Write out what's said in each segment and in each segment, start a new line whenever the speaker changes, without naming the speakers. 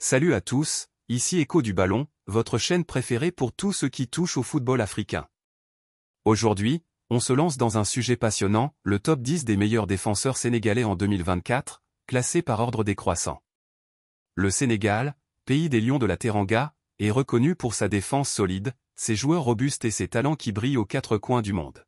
Salut à tous, ici Écho du Ballon, votre chaîne préférée pour tout ce qui touche au football africain. Aujourd'hui, on se lance dans un sujet passionnant, le top 10 des meilleurs défenseurs sénégalais en 2024, classé par ordre décroissant. Le Sénégal, pays des lions de la Teranga, est reconnu pour sa défense solide, ses joueurs robustes et ses talents qui brillent aux quatre coins du monde.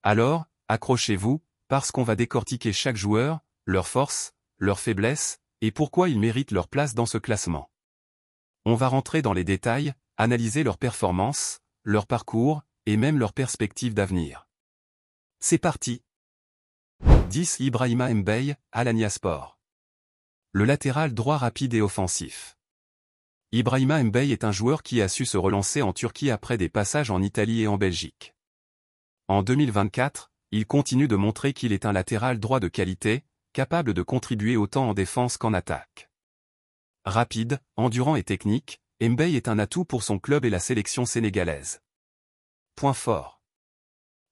Alors, accrochez-vous, parce qu'on va décortiquer chaque joueur, leurs forces, leurs faiblesses, et pourquoi ils méritent leur place dans ce classement. On va rentrer dans les détails, analyser leurs performances, leur parcours, et même leurs perspectives d'avenir. C'est parti. 10. Ibrahima Mbaye, Alanya Sport. Le latéral droit rapide et offensif. Ibrahima Mbaye est un joueur qui a su se relancer en Turquie après des passages en Italie et en Belgique. En 2024, il continue de montrer qu'il est un latéral droit de qualité, capable de contribuer autant en défense qu'en attaque. Rapide, endurant et technique, Mbaye est un atout pour son club et la sélection sénégalaise. Point fort.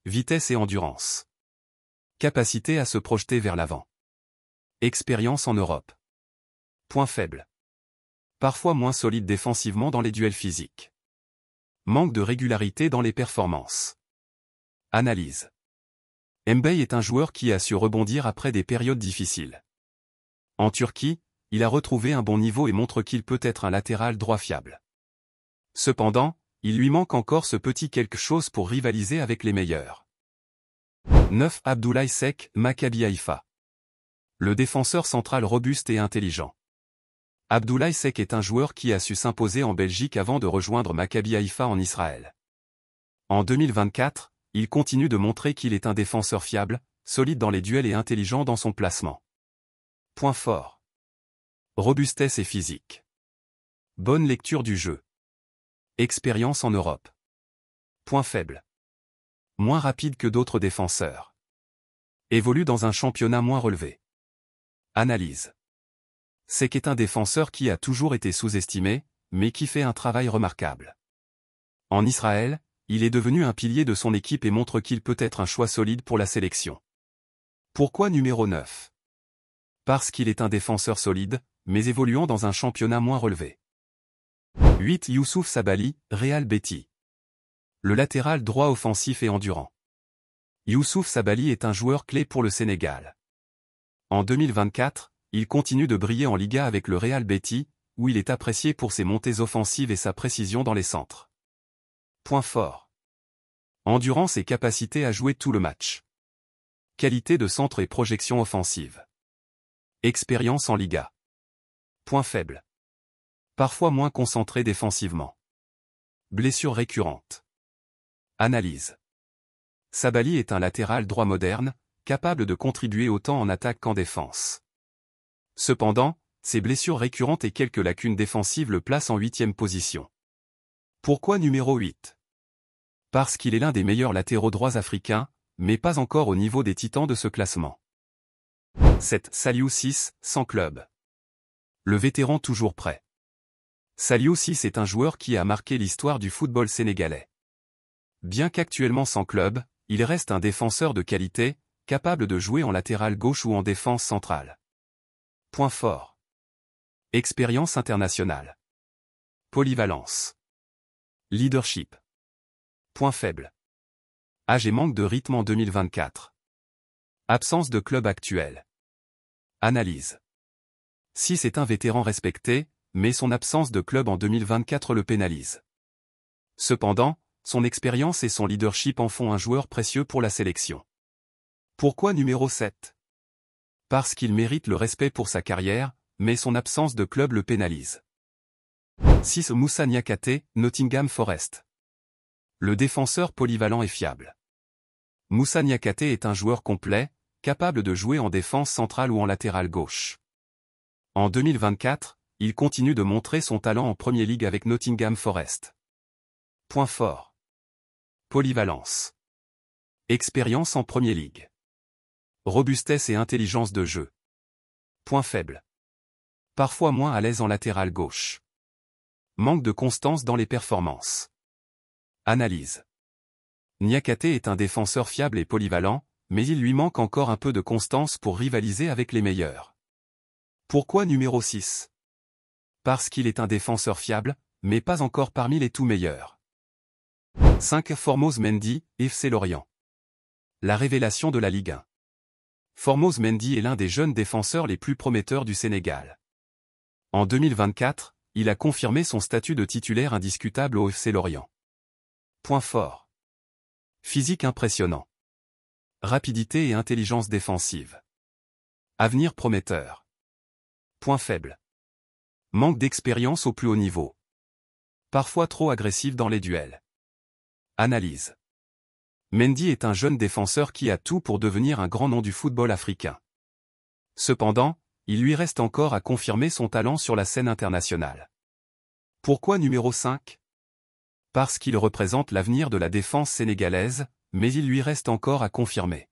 Vitesse et endurance. Capacité à se projeter vers l'avant. Expérience en Europe. Point faible. Parfois moins solide défensivement dans les duels physiques. Manque de régularité dans les performances. Analyse. Mbaye est un joueur qui a su rebondir après des périodes difficiles. En Turquie, il a retrouvé un bon niveau et montre qu'il peut être un latéral droit fiable. Cependant, il lui manque encore ce petit quelque chose pour rivaliser avec les meilleurs. 9. Abdoulaye Seck, Maccabi Haïfa. Le défenseur central robuste et intelligent. Abdoulaye Seck est un joueur qui a su s'imposer en Belgique avant de rejoindre Maccabi Haïfa en Israël. En 2024, il continue de montrer qu'il est un défenseur fiable, solide dans les duels et intelligent dans son placement. Point fort. Robustesse et physique. Bonne lecture du jeu. Expérience en Europe. Point faible. Moins rapide que d'autres défenseurs. Évolue dans un championnat moins relevé. Analyse. Seck est un défenseur qui a toujours été sous-estimé, mais qui fait un travail remarquable. En Israël, il est devenu un pilier de son équipe et montre qu'il peut être un choix solide pour la sélection. Pourquoi numéro 9 ? Parce qu'il est un défenseur solide, mais évoluant dans un championnat moins relevé. 8. Youssouf Sabaly, Real Betis. Le latéral droit offensif et endurant. Youssouf Sabaly est un joueur clé pour le Sénégal. En 2024, il continue de briller en Liga avec le Real Betis, où il est apprécié pour ses montées offensives et sa précision dans les centres. Point fort. Endurance et capacité à jouer tout le match. Qualité de centre et projection offensive. Expérience en Liga. Point faible. Parfois moins concentré défensivement. Blessure récurrente. Analyse. Sabaly est un latéral droit moderne, capable de contribuer autant en attaque qu'en défense. Cependant, ses blessures récurrentes et quelques lacunes défensives le placent en 8e position. Pourquoi numéro 8 ? Parce qu'il est l'un des meilleurs latéraux droits africains, mais pas encore au niveau des titans de ce classement. 7. Saliou Ciss, sans club. Le vétéran toujours prêt. Saliou Ciss est un joueur qui a marqué l'histoire du football sénégalais. Bien qu'actuellement sans club, il reste un défenseur de qualité, capable de jouer en latéral gauche ou en défense centrale. Point fort. Expérience internationale. Polyvalence. Leadership. Point faible. Âge et manque de rythme en 2024. Absence de club actuel. Analyse. Ciss est un vétéran respecté, mais son absence de club en 2024 le pénalise. Cependant, son expérience et son leadership en font un joueur précieux pour la sélection. Pourquoi numéro 7 ? Parce qu'il mérite le respect pour sa carrière, mais son absence de club le pénalise. 6. Moussa Niakhaté, Nottingham Forest. Le défenseur polyvalent et fiable. Moussa Niakhaté est un joueur complet, capable de jouer en défense centrale ou en latéral gauche. En 2024, il continue de montrer son talent en Premier League avec Nottingham Forest. Point fort. Polyvalence. Expérience en Premier League. Robustesse et intelligence de jeu. Point faible. Parfois moins à l'aise en latéral gauche. Manque de constance dans les performances. Analyse. Niakhaté est un défenseur fiable et polyvalent, mais il lui manque encore un peu de constance pour rivaliser avec les meilleurs. Pourquoi numéro 6 ? Parce qu'il est un défenseur fiable, mais pas encore parmi les tout meilleurs. 5. Formose Mendy, FC Lorient. La révélation de la Ligue 1. Formose Mendy est l'un des jeunes défenseurs les plus prometteurs du Sénégal. En 2024, il a confirmé son statut de titulaire indiscutable au FC Lorient. Point fort. Physique impressionnant. Rapidité et intelligence défensive. Avenir prometteur. Point faible. Manque d'expérience au plus haut niveau. Parfois trop agressif dans les duels. Analyse. Mendy est un jeune défenseur qui a tout pour devenir un grand nom du football africain. Cependant, il lui reste encore à confirmer son talent sur la scène internationale. Pourquoi numéro 5 ? Parce qu'il représente l'avenir de la défense sénégalaise, mais il lui reste encore à confirmer.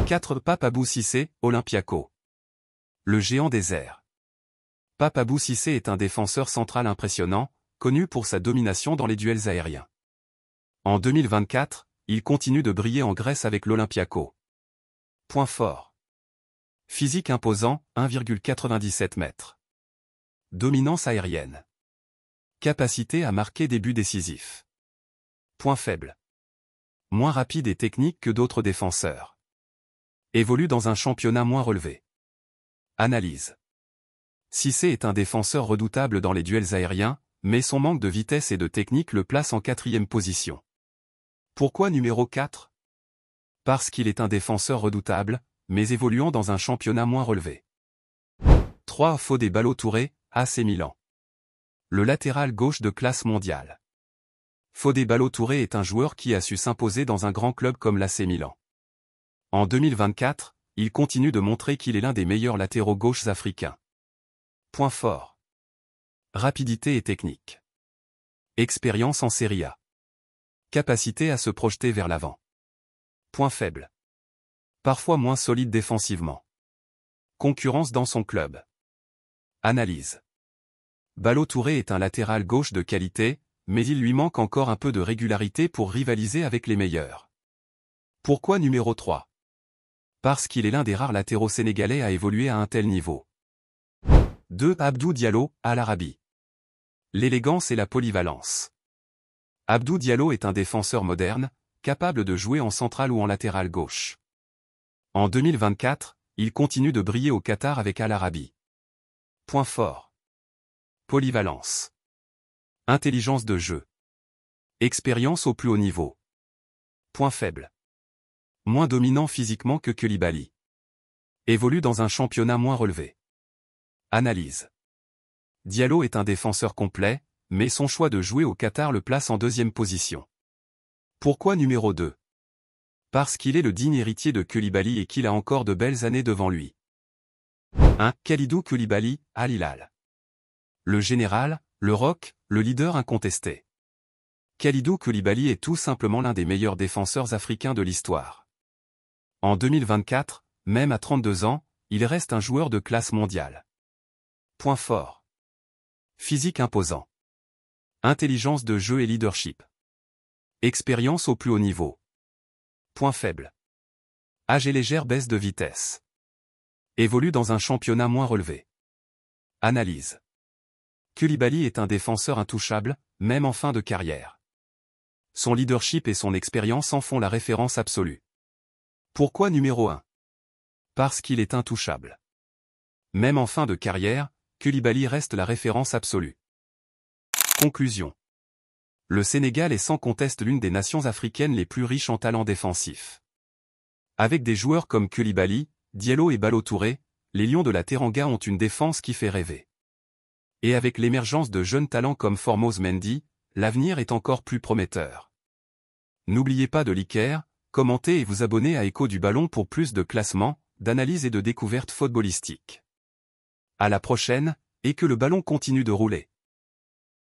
4. Pape Abou Cissé, Olympiakos. Le géant des airs. Pape Abou Cissé est un défenseur central impressionnant, connu pour sa domination dans les duels aériens. En 2024, il continue de briller en Grèce avec l'Olympiakos. Point fort. Physique imposant, 1,97 m. Dominance aérienne. Capacité à marquer des buts décisifs. Point faible. Moins rapide et technique que d'autres défenseurs. Évolue dans un championnat moins relevé. Analyse. Cissé est un défenseur redoutable dans les duels aériens, mais son manque de vitesse et de technique le place en 4e position. Pourquoi numéro 4 ? Parce qu'il est un défenseur redoutable, mais évoluant dans un championnat moins relevé. 3. Fodé Ballo-Touré, AC Milan. Le latéral gauche de classe mondiale. Fodé Ballo-Touré est un joueur qui a su s'imposer dans un grand club comme l'AC Milan. En 2024, il continue de montrer qu'il est l'un des meilleurs latéraux gauches africains. Point fort. Rapidité et technique. Expérience en Serie A. Capacité à se projeter vers l'avant. Point faible. Parfois moins solide défensivement. Concurrence dans son club. Analyse. Ballo-Touré est un latéral gauche de qualité, mais il lui manque encore un peu de régularité pour rivaliser avec les meilleurs. Pourquoi numéro 3 ? Parce qu'il est l'un des rares latéraux sénégalais à évoluer à un tel niveau. 2. Abdou Diallo, Al Arabi. L'élégance et la polyvalence. Abdou Diallo est un défenseur moderne, capable de jouer en centrale ou en latéral gauche. En 2024, il continue de briller au Qatar avec Al Arabi. Point fort. Polyvalence. Intelligence de jeu. Expérience au plus haut niveau. Point faible. Moins dominant physiquement que Koulibaly. Évolue dans un championnat moins relevé. Analyse. Diallo est un défenseur complet, mais son choix de jouer au Qatar le place en 2e position. Pourquoi numéro 2 ? Parce qu'il est le digne héritier de Koulibaly et qu'il a encore de belles années devant lui. 1. Kalidou Koulibaly, Al Hilal. Le général, le roc, le leader incontesté. Kalidou Koulibaly est tout simplement l'un des meilleurs défenseurs africains de l'histoire. En 2024, même à 32 ans, il reste un joueur de classe mondiale. Point fort. Physique imposant. Intelligence de jeu et leadership. Expérience au plus haut niveau. Point faible. Âge et légère baisse de vitesse. Évolue dans un championnat moins relevé. Analyse. Koulibaly est un défenseur intouchable, même en fin de carrière. Son leadership et son expérience en font la référence absolue. Pourquoi numéro 1 ? Parce qu'il est intouchable. Même en fin de carrière, Koulibaly reste la référence absolue. Conclusion. Le Sénégal est sans conteste l'une des nations africaines les plus riches en talent défensif. Avec des joueurs comme Koulibaly, Diallo et Ballo-Touré, les Lions de la Teranga ont une défense qui fait rêver. Et avec l'émergence de jeunes talents comme Formose Mendy, l'avenir est encore plus prometteur. N'oubliez pas de liker, commenter et vous abonner à Écho du Ballon pour plus de classements, d'analyses et de découvertes footballistiques. À la prochaine, et que le ballon continue de rouler.